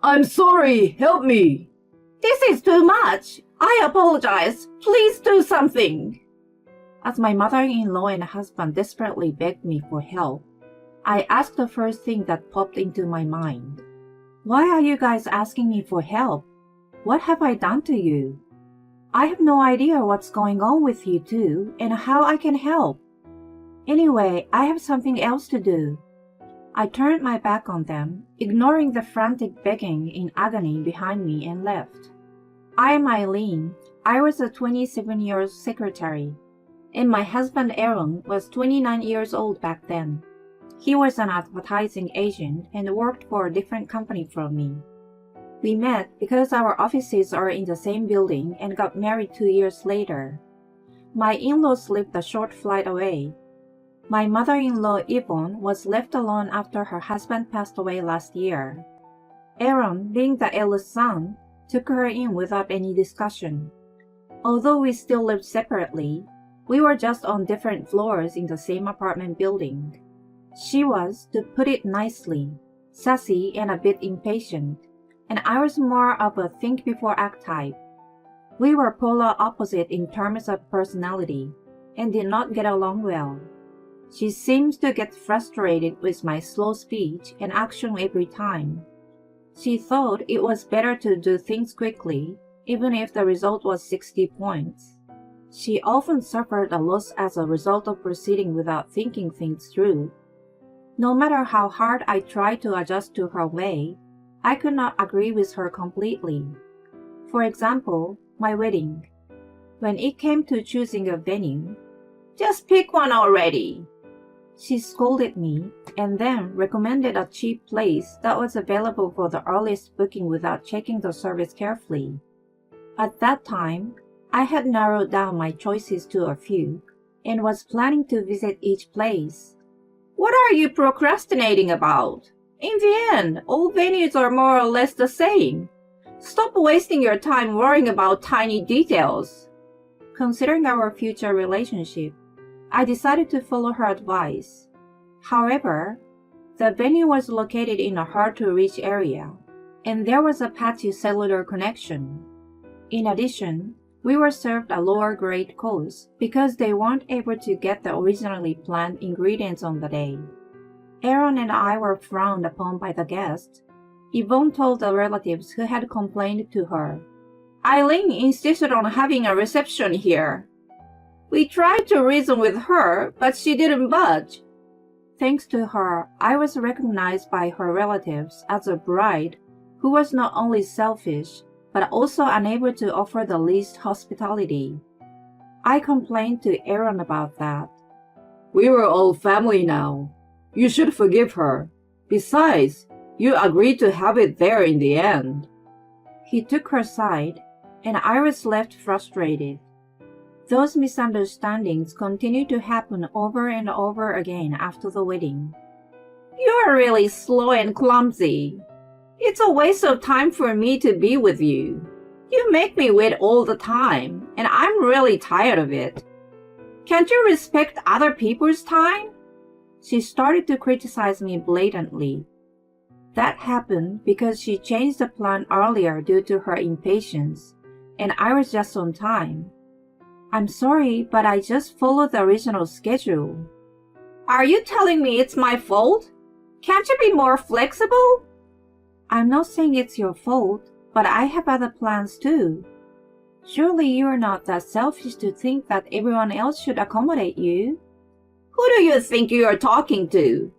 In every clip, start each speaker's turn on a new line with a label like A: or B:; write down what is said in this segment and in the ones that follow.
A: I'm sorry, help me.
B: This is too much. I apologize. Please do something. As my mother-in-law and husband desperately begged me for help, I asked the first thing that popped into my mind. Why are you guys asking me for help? What have I done to you? I have no idea what's going on with you two and how I can help. Anyway, I have something else to do. I turned my back on them, ignoring the frantic begging in agony behind me, and left. I am Eileen. I was a 27-year-old secretary, and my husband Aaron was 29 years old back then. He was an advertising agent and worked for a different company from me. We met because our offices are in the same building and got married 2 years later. My in-laws lived a short flight away. My mother-in-law Yvonne was left alone after her husband passed away last year. Aaron, being the eldest son, took her in without any discussion. Although we still lived separately, we were just on different floors in the same apartment building. She was, to put it nicely, sassy and a bit impatient, and I was more of a think-before-act type. We were polar opposite in terms of personality, and did not get along well. She seemed to get frustrated with my slow speech and action every time. She thought it was better to do things quickly, even if the result was 60 points. She often suffered a loss as a result of proceeding without thinking things through. No matter how hard I tried to adjust to her way, I could not agree with her completely. For example, my wedding. When it came to choosing a venue, "Just pick one already," she scolded me and then recommended a cheap place that was available for the earliest booking without checking the service carefully. At that time, I had narrowed down my choices to a few and was planning to visit each place. "What are you procrastinating about? In the end, all venues are more or less the same. Stop wasting your time worrying about tiny details." Considering our future relationship, I decided to follow her advice. However, the venue was located in a hard-to-reach area, and there was a patchy cellular connection. In addition, we were served a lower-grade course because they weren't able to get the originally planned ingredients on the day. Aaron and I were frowned upon by the guests. Yvonne told the relatives who had complained to her, "Eileen insisted on having a reception here. We tried to reason with her, but she didn't budge." Thanks to her, I was recognized by her relatives as a bride who was not only selfish, but also unable to offer the least hospitality. I complained to Aaron about that.
A: We were all family now. You should forgive her. Besides, you agreed to have it there in the end.
B: He took her side, and I was left frustrated. Those misunderstandings continued to happen over and over again after the wedding. "You're really slow and clumsy. It's a waste of time for me to be with you. You make me wait all the time, and I'm really tired of it. Can't you respect other people's time?" She started to criticize me blatantly. That happened because she changed the plan earlier due to her impatience, and I was just on time. "I'm sorry, but I just followed the original schedule." "Are you telling me it's my fault? Can't you be more flexible?" "I'm not saying it's your fault, but I have other plans too. Surely you're not that selfish to think that everyone else should accommodate you." "Who do you think you're talking to?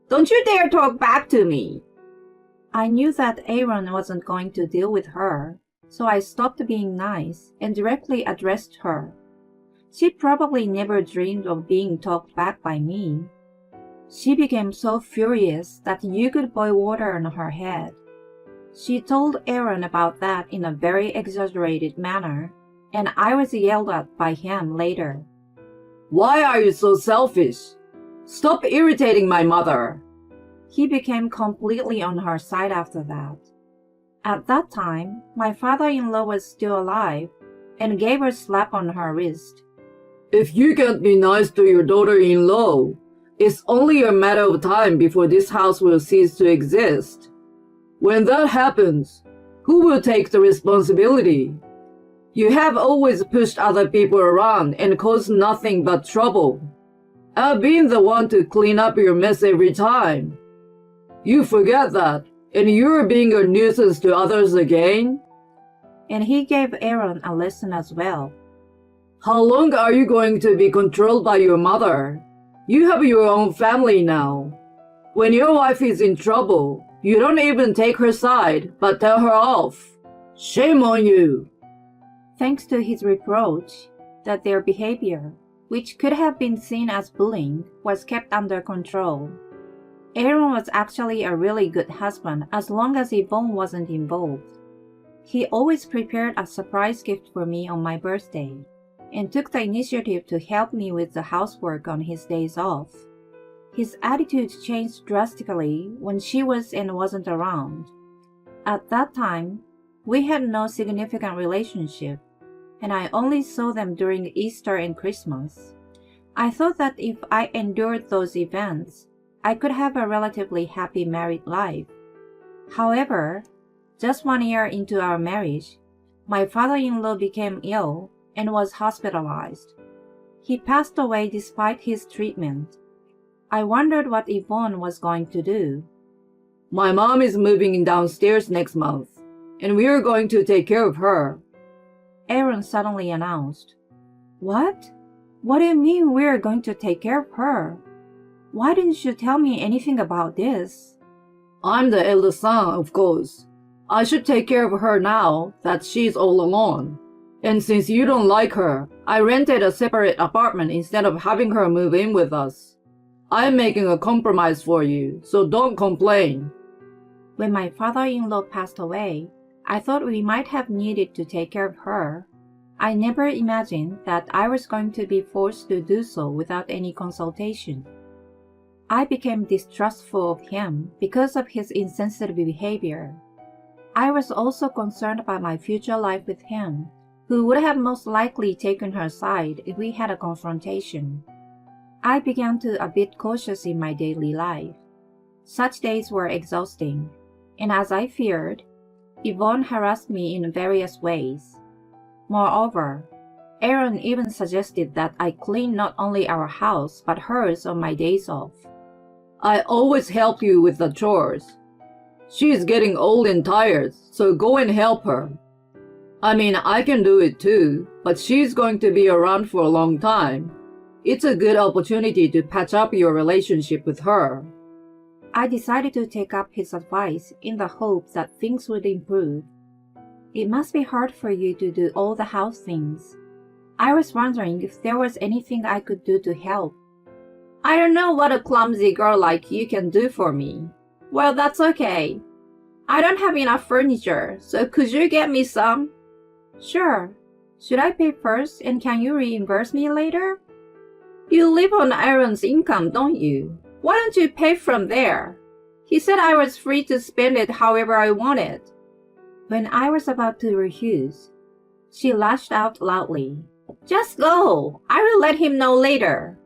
B: Don't you dare talk back to me." I knew that Aaron wasn't going to deal with her, so I stopped being nice and directly addressed her. She probably never dreamed of being talked back by me. She became so furious that you could boil water on her head. She told Aaron about that in a very exaggerated manner, and I was yelled at by him later.
A: "Why are you so selfish? Stop irritating my mother."
B: He became completely on her side after that. At that time, my father-in-law was still alive and gave a slap on her wrist.
A: "If you can't be nice to your daughter-in-law, it's only a matter of time before this house will cease to exist." When that happens, who will take the responsibility? You have always pushed other people around and caused nothing but trouble. I've been the one to clean up your mess every time. You forget that, and you're being a nuisance to others again?
B: And he gave Aaron a lesson as well.
A: How long are you going to be controlled by your mother? You have your own family now. When your wife is in trouble, you don't even take her side, but tell her off. Shame on you.
B: Thanks to his reproach that their behavior, which could have been seen as bullying, was kept under control. Aaron was actually a really good husband as long as Yvonne wasn't involved. He always prepared a surprise gift for me on my birthday and took the initiative to help me with the housework on his days off. His attitude changed drastically when she was and wasn't around. At that time, we had no significant relationship, and I only saw them during Easter and Christmas. I thought that if I endured those events, I could have a relatively happy married life. However, just 1 year into our marriage, my father-in-law became ill and was hospitalized. He passed away despite his treatment. I wondered what Yvonne was going to do.
A: My mom is moving downstairs next month, and we are going to take care of her.
B: Aaron suddenly announced. What? What do you mean we're going to take care of her? Why didn't you tell me anything about this?
A: I'm the eldest son, of course. I should take care of her now that she's all alone. And since you don't like her, I rented a separate apartment instead of having her move in with us. I'm making a compromise for you, so don't complain.
B: When my father-in-law passed away, I thought we might have needed to take care of her. I never imagined that I was going to be forced to do so without any consultation. I became distrustful of him because of his insensitive behavior. I was also concerned about my future life with him, who would have most likely taken her side if we had a confrontation. I began to a bit cautious in my daily life. Such days were exhausting, and as I feared, Yvonne harassed me in various ways. Moreover, Aaron even suggested that I clean not only our house but hers on my days off.
A: I always help you with the chores. She's getting old and tired, so go and help her. I mean, I can do it too, but she's going to be around for a long time. It's a good opportunity to patch up your relationship with her.
B: I decided to take up his advice in the hope that things would improve. It must be hard for you to do all the house things. I was wondering if there was anything I could do to help. I don't know what a clumsy girl like you can do for me. Well, that's okay. I don't have enough furniture, so could you get me some? Sure. Should I pay first and can you reimburse me later? You live on Aaron's income, don't you? Why don't you pay from there? He said I was free to spend it however I wanted. When I was about to refuse, she lashed out loudly. Just go! I will let him know later.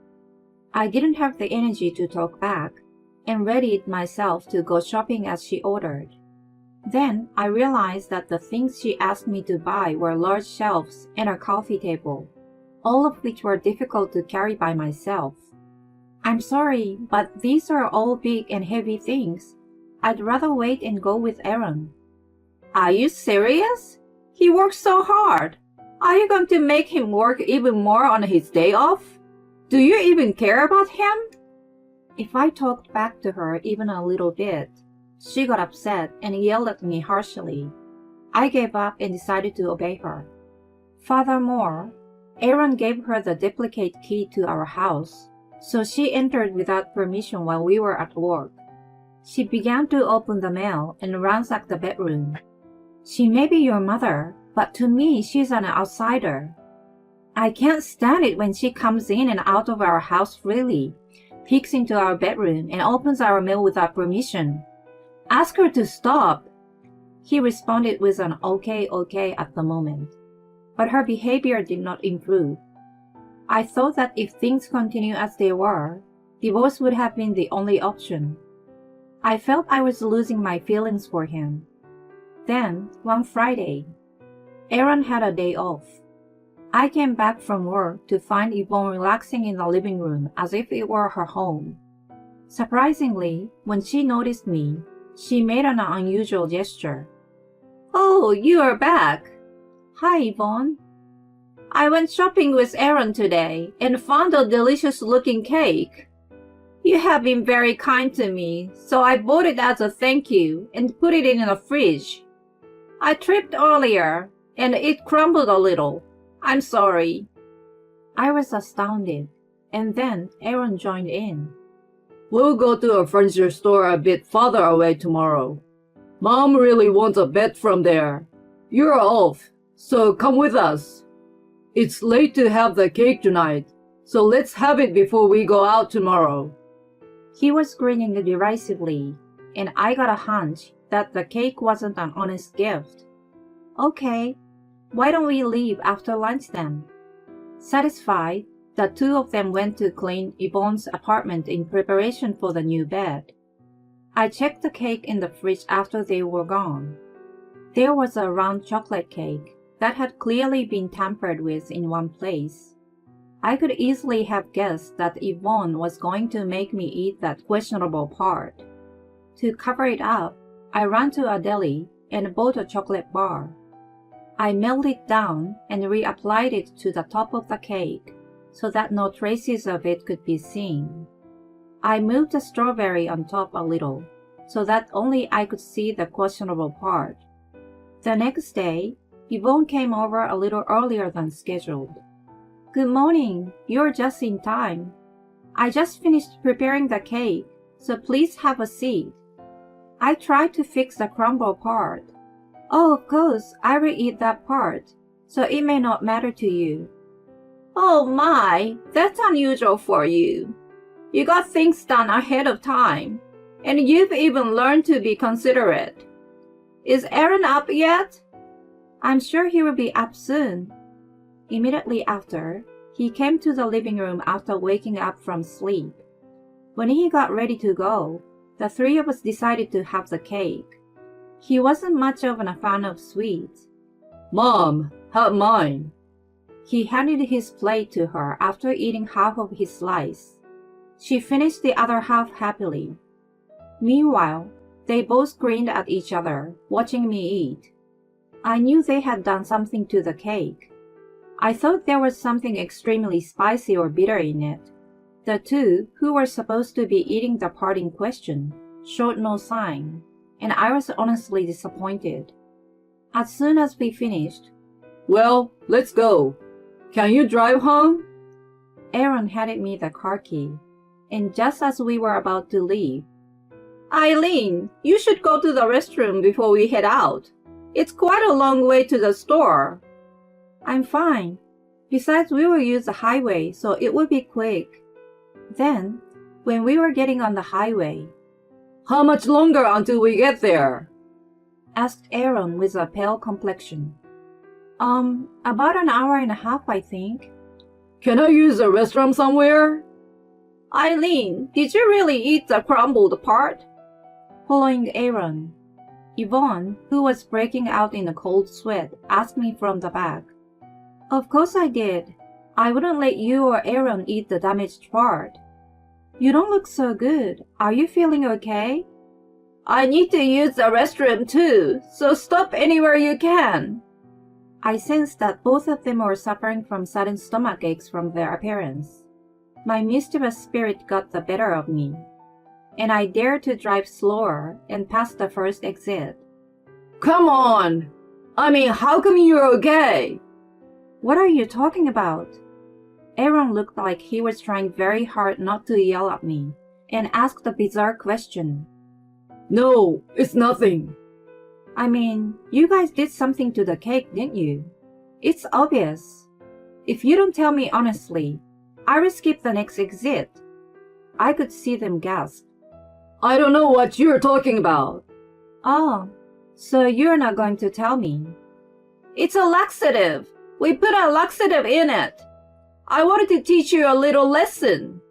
B: I didn't have the energy to talk back and readied myself to go shopping as she ordered. Then I realized that the things she asked me to buy were large shelves and a coffee table, all of which were difficult to carry by myself. I'm sorry, but these are all big and heavy things. I'd rather wait and go with Aaron. Are you serious? He works so hard. Are you going to make him work even more on his day off? Do you even care about him? If I talked back to her even a little bit, she got upset and yelled at me harshly. I gave up and decided to obey her. Furthermore, Aaron gave her the duplicate key to our house, so she entered without permission while we were at work. She began to open the mail and ransack the bedroom. She may be your mother, but to me she's an outsider. I can't stand it when she comes in and out of our house freely, peeks into our bedroom, and opens our mail without permission. Ask her to stop. He responded with an okay at the moment, but her behavior did not improve. I thought that if things continue as they were, divorce would have been the only option. I felt I was losing my feelings for him. Then, one Friday, Aaron had a day off. I came back from work to find Yvonne relaxing in the living room as if it were her home. Surprisingly, when she noticed me, she made an unusual gesture. "Oh, you are back." "Hi, Yvonne." "I went shopping with Aaron today and found a delicious-looking cake. You have been very kind to me, so I bought it as a thank you and put it in the fridge. I tripped earlier, and it crumbled a little. I'm sorry." I was astounded, and then Aaron joined in.
A: We'll go to a furniture store a bit farther away tomorrow. Mom really wants a bed from there. You're off, so come with us. It's late to have the cake tonight, so let's have it before we go out tomorrow.
B: He was grinning derisively, and I got a hunch that the cake wasn't an honest gift. "Okay, why don't we leave after lunch then?" Satisfied, the two of them went to clean Yvonne's apartment in preparation for the new bed. I checked the cake in the fridge after they were gone. There was a round chocolate cake that had clearly been tampered with in one place. I could easily have guessed that Yvonne was going to make me eat that questionable part. To cover it up, I ran to a deli and bought a chocolate bar. I melted it down and reapplied it to the top of the cake so that no traces of it could be seen. I moved the strawberry on top a little so that only I could see the questionable part. The next day, Yvonne came over a little earlier than scheduled. "Good morning, you're just in time. I just finished preparing the cake, so please have a seat. I tried to fix the crumble part." "Oh, of course, I will eat that part, so it may not matter to you." "Oh my, that's unusual for you. You got things done ahead of time, and you've even learned to be considerate. Is Aaron up yet?" "I'm sure he will be up soon." Immediately after, he came to the living room after waking up from sleep. When he got ready to go, the three of us decided to have the cake. He wasn't much of a fan of sweets.
A: Mom, have mine.
B: He handed his plate to her after eating half of his slice. She finished the other half happily. Meanwhile, they both grinned at each other, watching me eat. I knew they had done something to the cake. I thought there was something extremely spicy or bitter in it. The two, who were supposed to be eating the part in question, showed no sign, and I was honestly disappointed. As soon as we finished,
A: "Well, let's go. Can you drive home?"
B: Aaron handed me the car key, and just as we were about to leave, "Eileen, you should go to the restroom before we head out. It's quite a long way to the store." "I'm fine. Besides, we will use the highway, so it will be quick." Then, when we were getting on the highway,
A: "How much longer until we get there?"
B: asked Aaron with a pale complexion. About an hour and a half, I think."
A: "Can I use the restroom somewhere?"
B: "Eileen, did you really eat the crumbled part?" Following Aaron, Yvonne, who was breaking out in a cold sweat, asked me from the back. "Of course I did. I wouldn't let you or Aaron eat the damaged part. You don't look so good. Are you feeling okay?" "I need to use the restroom too, so stop anywhere you can." I sensed that both of them were suffering from sudden stomach aches from their appearance. My mischievous spirit got the better of me, and I dared to drive slower and past the first exit.
A: "Come on! I mean, how come you're okay?"
B: "What are you talking about?" Aaron looked like he was trying very hard not to yell at me, and asked a bizarre question.
A: "No, it's nothing."
B: "I mean, you guys did something to the cake, didn't you? It's obvious. If you don't tell me honestly, I will skip the next exit." I could see them gasp.
A: "I don't know what you're talking about."
B: "Oh, so you're not going to tell me?" "It's a laxative. We put a laxative in it. I wanted to teach you a little lesson."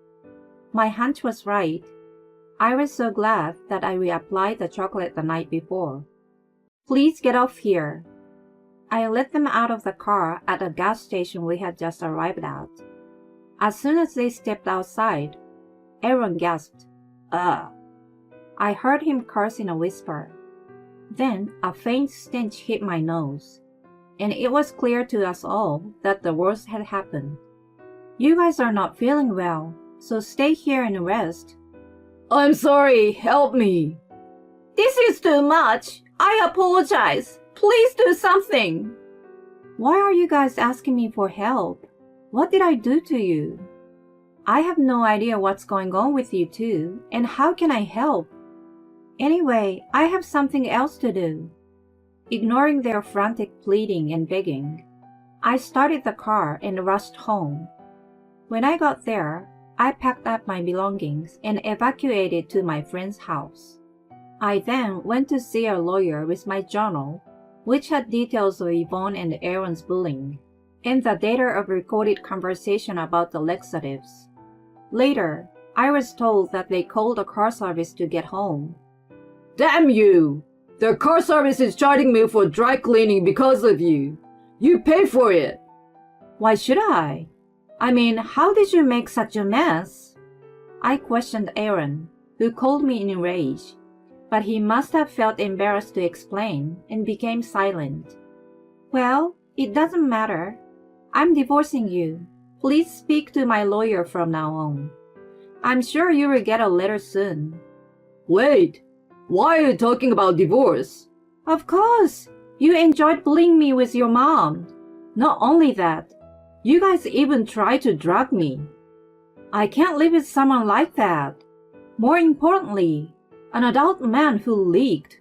B: My hunch was right. I was so glad that I reapplied the chocolate the night before. Please get off here. I let them out of the car at a gas station we had just arrived at. As soon as they stepped outside, Aaron gasped, "Ugh." I heard him curse in a whisper. Then a faint stench hit my nose, and it was clear to us all that the worst had happened. "You guys are not feeling well, so stay here and rest."
A: I'm sorry, help me.
B: "This is too much. I apologize. Please do something." "Why are you guys asking me for help? What did I do to you?" "I have no idea what's going on with you two, and how can I help? Anyway, I have something else to do." Ignoring their frantic pleading and begging, I started the car and rushed home. When I got there, I packed up my belongings and evacuated to my friend's house. I then went to see a lawyer with my journal, which had details of Yvonne and Aaron's bullying, and the data of recorded conversation about the laxatives. Later, I was told that they called the car service to get home.
A: Damn you! The car service is charging me for dry cleaning because of you. You pay for it.
B: Why should I? I mean, how did you make such a mess? I questioned Aaron, who called me in a rage, but he must have felt embarrassed to explain and became silent. "Well, it doesn't matter. I'm divorcing you. Please speak to my lawyer from now on. I'm sure you will get a letter soon."
A: Wait, why are you talking about divorce?
B: "Of course, you enjoyed bullying me with your mom. Not only that, you guys even tried to drug me. I can't live with someone like that. More importantly, an adult man who leaked."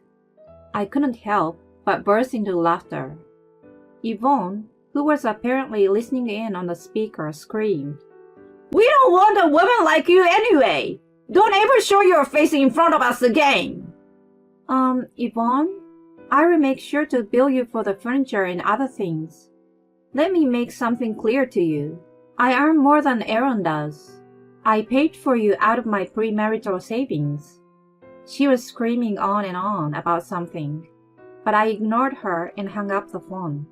B: I couldn't help but burst into laughter. Yvonne, who was apparently listening in on the speaker, screamed, "We don't want a woman like you anyway! Don't ever show your face in front of us again!" Yvonne, I will make sure to bill you for the furniture and other things. Let me make something clear to you. I earn more than Aaron does. I paid for you out of my premarital savings." She was screaming on and on about something, but I ignored her and hung up the phone.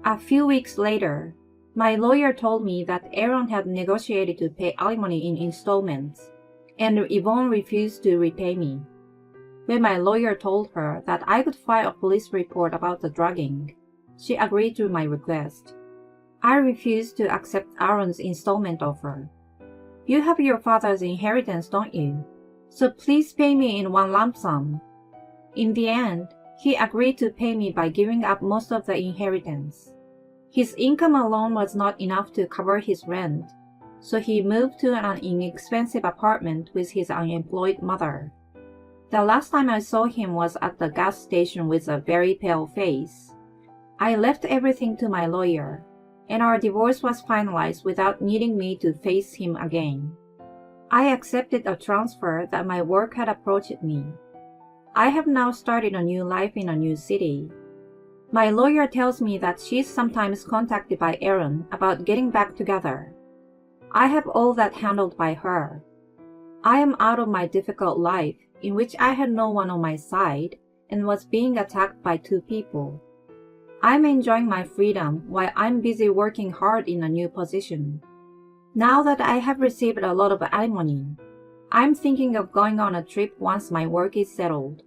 B: A few weeks later, my lawyer told me that Aaron had negotiated to pay alimony in installments, and Yvonne refused to repay me. When my lawyer told her that I could file a police report about the drugging, she agreed to my request. I refused to accept Aaron's installment offer. "You have your father's inheritance, don't you? So please pay me in one lump sum." In the end, he agreed to pay me by giving up most of the inheritance. His income alone was not enough to cover his rent, so he moved to an inexpensive apartment with his unemployed mother. The last time I saw him was at the gas station with a very pale face. I left everything to my lawyer, and our divorce was finalized without needing me to face him again. I accepted a transfer that my work had approached me. I have now started a new life in a new city. My lawyer tells me that she's sometimes contacted by Aaron about getting back together. I have all that handled by her. I am out of my difficult life in which I had no one on my side and was being attacked by two people. I'm enjoying my freedom while I'm busy working hard in a new position. Now that I have received a lot of alimony, I'm thinking of going on a trip once my work is settled.